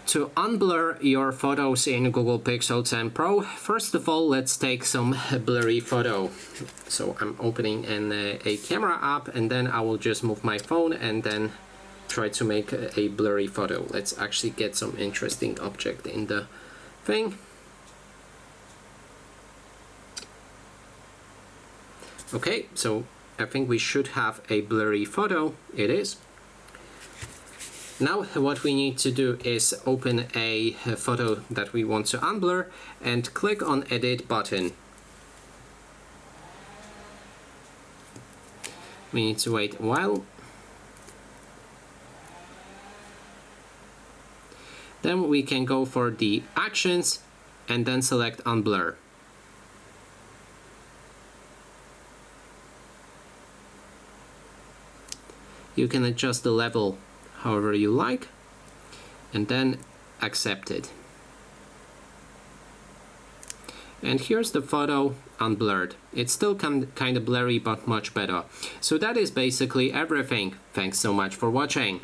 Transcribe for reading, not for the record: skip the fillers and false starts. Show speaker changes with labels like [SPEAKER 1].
[SPEAKER 1] To unblur your photos in Google Pixel 10 Pro, first of all, let's take some blurry photo. So I'm opening a camera app, and then I will just move my phone and then try to make a blurry photo. Let's actually get some interesting object in the thing. Okay, so I think we should have a blurry photo. It is. Now what we need to do is open a photo that we want to unblur and click on Edit button. We need to wait a while. Then we can go for the actions and then select Unblur. You can adjust the level however you like, and then accept it. And here's the photo unblurred. It's still kind of blurry, but much better. So that is basically everything. Thanks so much for watching.